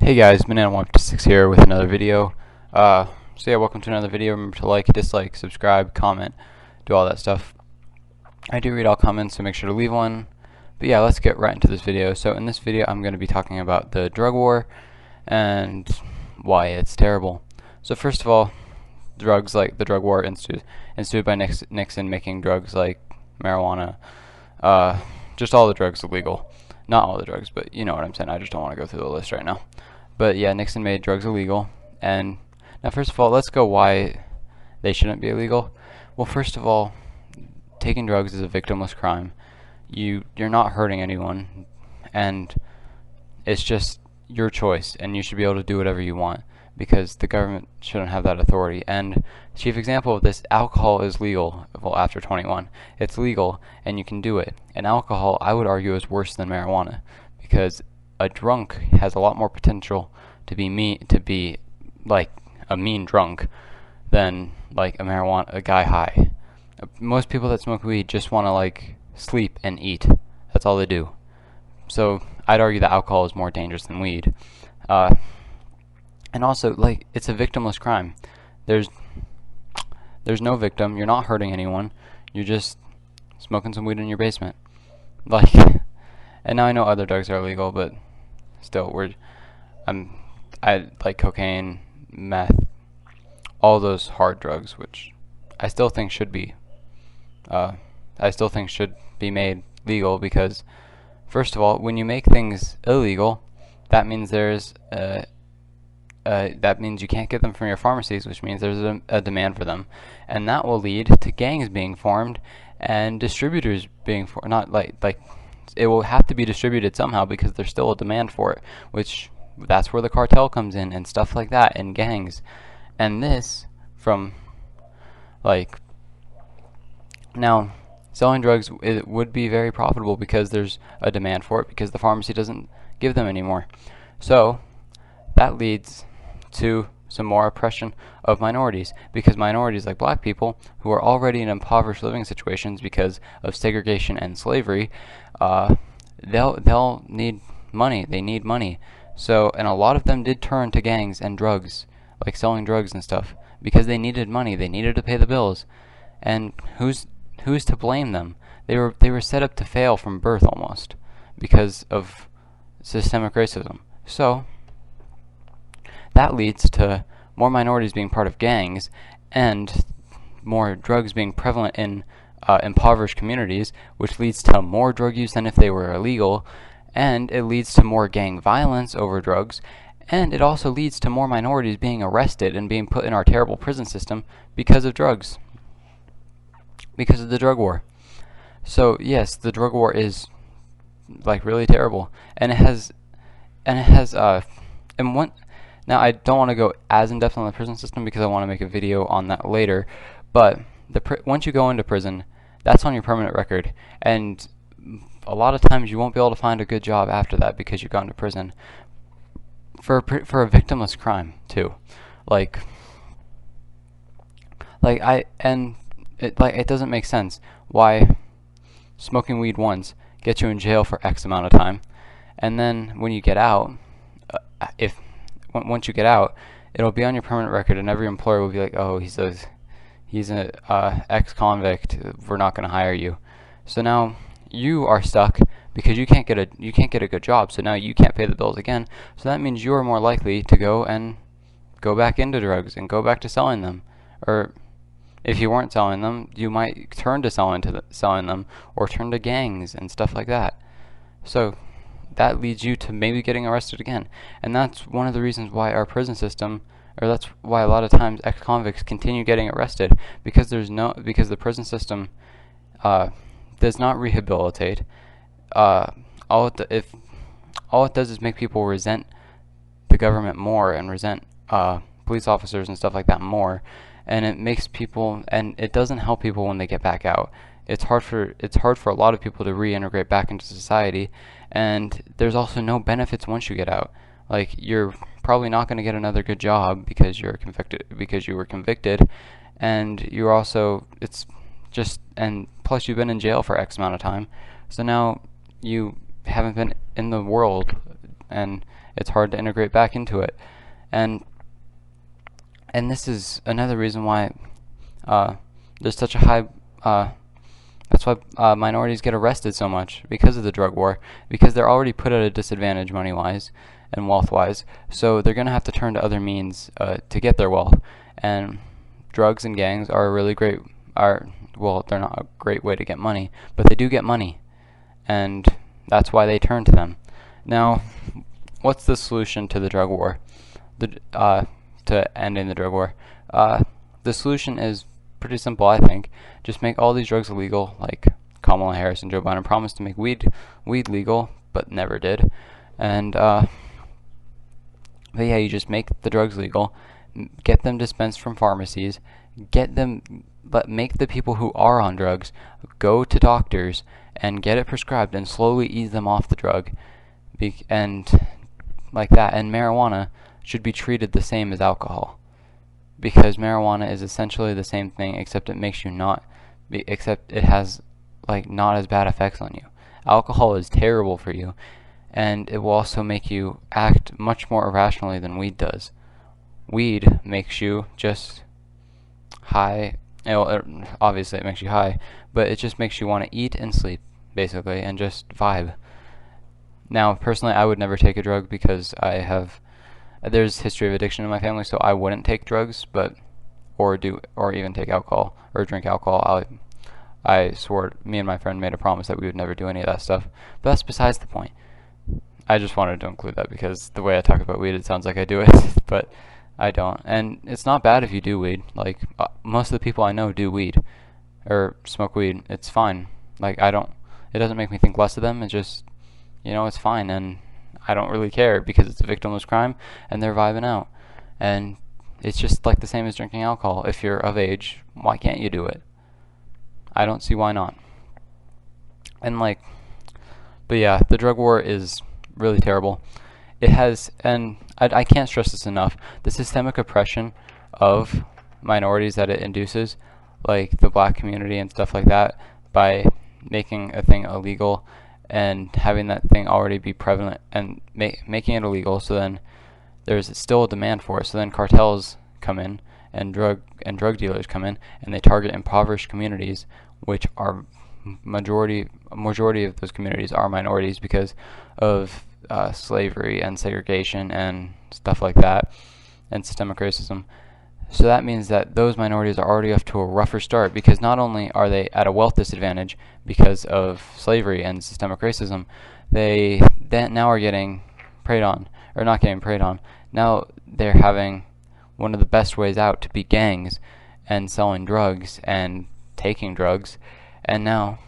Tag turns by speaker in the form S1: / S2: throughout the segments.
S1: Hey guys, Banana156 here with another video. So yeah, welcome to another video. Remember to like, dislike, subscribe, comment, do all that stuff. I do read all comments, so make sure to leave one. But yeah, let's get right into this video. So in this video, I'm going to be talking about the drug war and why it's terrible. So first of all, drugs like the drug war instituted by Nixon, making drugs like marijuana, just all the drugs illegal. Not all the drugs, but you know what I'm saying. I just don't want to go through the list right now. But yeah, Nixon made drugs illegal. And now first of all, let's go why they shouldn't be illegal. Well, first of all, taking drugs is a victimless crime. You're not hurting anyone, and it's just your choice, and you should be able to do whatever you want because the government shouldn't have that authority. And chief example of this, alcohol is legal. Well, after 21, it's legal, and you can do it. And alcohol, I would argue, is worse than marijuana because a drunk has a lot more potential to be like a mean drunk than like a guy high. Most people that smoke weed just want to like sleep and eat. That's all they do. So I'd argue that alcohol is more dangerous than weed. And also, like, it's a victimless crime. There's no victim. You're not hurting anyone. You're just smoking some weed in your basement. Like, and now I know other drugs are illegal, but still, I like cocaine, meth, all those hard drugs, which I still think should be made legal because, first of all, when you make things illegal, that means that means you can't get them from your pharmacies, which means there's a demand for them, and that will lead to gangs being formed and distributors being it will have to be distributed somehow because there's still a demand for it, which that's where the cartel comes in and stuff like that, and gangs. And this from like now selling drugs, it would be very profitable because there's a demand for it because the pharmacy doesn't give them anymore. So that leads to some more oppression of minorities because minorities like black people who are already in impoverished living situations because of segregation and slavery, they'll need money. They need money. So, and a lot of them did turn to gangs and drugs, like selling drugs and stuff, because they needed money. They needed to pay the bills. And who's to blame them? They were set up to fail from birth almost because of systemic racism. So that leads to more minorities being part of gangs and more drugs being prevalent in impoverished communities, which leads to more drug use than if they were illegal, and it leads to more gang violence over drugs, and it also leads to more minorities being arrested and being put in our terrible prison system because of drugs, because of the drug war. So yes, the drug war is like really terrible, and now, I don't want to go as in-depth on the prison system because I want to make a video on that later, but once you go into prison, that's on your permanent record, and a lot of times you won't be able to find a good job after that because you've gone to prison for a victimless crime too. It doesn't make sense why smoking weed once gets you in jail for X amount of time, and then when you get out, once you get out, it'll be on your permanent record, and every employer will be like, "Oh, he's an ex-convict. We're not going to hire you." So now you are stuck because you can't get a good job. So now you can't pay the bills again. So that means you are more likely to go back into drugs and go back to selling them. Or if you weren't selling them, you might turn to selling them or turn to gangs and stuff like that. So that leads you to maybe getting arrested again. And that's one of the reasons why our prison system, or that's why a lot of times ex-convicts continue getting arrested, because the prison system does not rehabilitate. All it does is make people resent the government more and resent police officers and stuff like that more, and it doesn't help people when they get back out. It's hard for a lot of people to reintegrate back into society, and there's also no benefits once you get out. Like, you're probably not going to get another good job because you were convicted, and and plus you've been in jail for X amount of time. So now you haven't been in the world, and It's hard to integrate back into it. And this is another reason why there's such a high that's why minorities get arrested so much, because of the drug war, because they're already put at a disadvantage money-wise and wealth-wise, so they're going to have to turn to other means to get their wealth. And drugs and gangs are a really great, well, they're not a great way to get money, but they do get money, and that's why they turn to them. Now, what's the solution to the drug war? To ending the drug war? The solution is pretty simple, I think. Just make all these drugs illegal, like Kamala Harris and Joe Biden promised to make weed legal, but never did. And but yeah, you just make the drugs legal, get them dispensed from pharmacies, but make the people who are on drugs go to doctors and get it prescribed, and slowly ease them off the drug, and like that. And marijuana should be treated the same as alcohol, because marijuana is essentially the same thing, except it makes you except it has like not as bad effects on you. Alcohol is terrible for you, and it will also make you act much more irrationally than weed does. Weed makes you just high. Obviously it makes you high, but it just makes you want to eat and sleep, basically, and just vibe. Now, personally, I would never take a drug because there's history of addiction in my family, so I wouldn't take drugs, or even take alcohol or drink alcohol. I swore, me and my friend made a promise that we would never do any of that stuff, but that's besides the point. I just wanted to include that because the way I talk about weed, it sounds like I do it, but I don't. And it's not bad if you do weed. Like, most of the people I know do weed or smoke weed. It's fine. Like, it doesn't make me think less of them. It's just, it's fine, and I don't really care because it's a victimless crime and they're vibing out. And it's just like the same as drinking alcohol. If you're of age, why can't you do it? I don't see why not. And but yeah, the drug war is really terrible. It has, and I can't stress this enough, the systemic oppression of minorities that it induces, like the black community and stuff like that, by making a thing illegal and having that thing already be prevalent and making it illegal, so then there's still a demand for it. So then cartels come in and drug dealers come in, and they target impoverished communities, which are majority of those communities are minorities because of slavery and segregation and stuff like that, and systemic racism. So that means that those minorities are already off to a rougher start, because not only are they at a wealth disadvantage because of slavery and systemic racism, they now are getting preyed on, or not getting preyed on. Now they're having one of the best ways out to be gangs and selling drugs and taking drugs, and now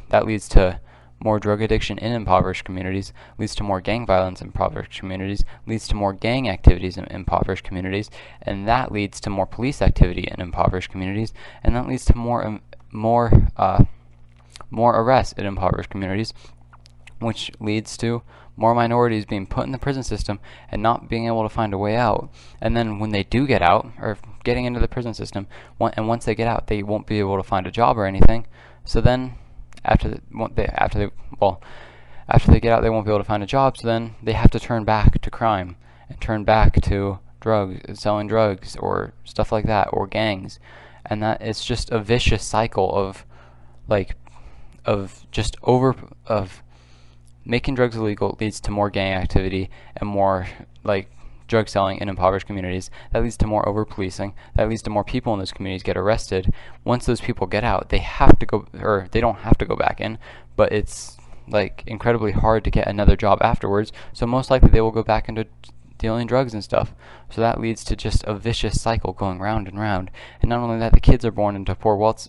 S1: that leads to more drug addiction in impoverished communities, leads to more gang violence in impoverished communities, leads to more gang activities in impoverished communities, and that leads to more police activity in impoverished communities, and that leads to more arrests in impoverished communities, which leads to more minorities being put in the prison system and not being able to find a way out. And then when they do get out, or getting into the prison system, and once they get out, they won't be able to find a job or anything. So then after they get out, they won't be able to find a job, so then they have to turn back to crime and turn back to selling drugs or stuff like that, or gangs. And that it's just a vicious cycle of making drugs illegal leads to more gang activity and more drug selling in impoverished communities. That leads to more over policing. That leads to more people in those communities get arrested. Once those people get out, they don't have to go back in, but it's incredibly hard to get another job afterwards, so most likely they will go back into dealing drugs and stuff. So that leads to just a vicious cycle going round and round. And not only that, the kids are born into poor wealth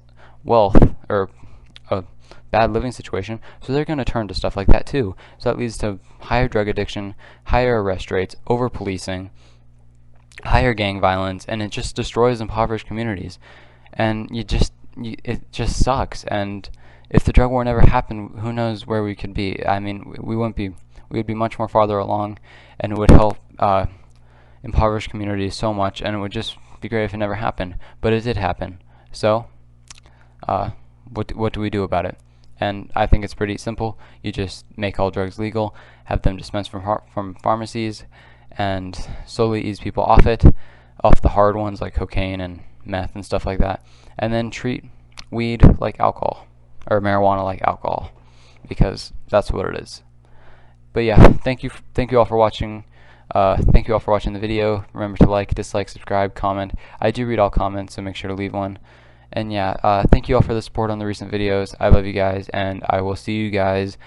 S1: or a bad living situation, so they're going to turn to stuff like that too. So that leads to higher drug addiction, higher arrest rates, over policing, higher gang violence, and it just destroys impoverished communities. And it just sucks. And if the drug war never happened, who knows where we could be? I mean, we would be much more farther along, and it would help impoverished communities so much, and it would just be great if it never happened. But it did happen. So what do we do about it? And I think it's pretty simple. You just make all drugs legal, have them dispensed from pharmacies, and slowly ease people off the hard ones like cocaine and meth and stuff like that, and then treat weed like alcohol, or marijuana like alcohol, because that's what it is. But yeah, thank you all for watching. Thank you all for watching the video. Remember to like, dislike, subscribe, comment. I do read all comments, so make sure to leave one. And yeah, thank you all for the support on the recent videos. I love you guys, and I will see you guys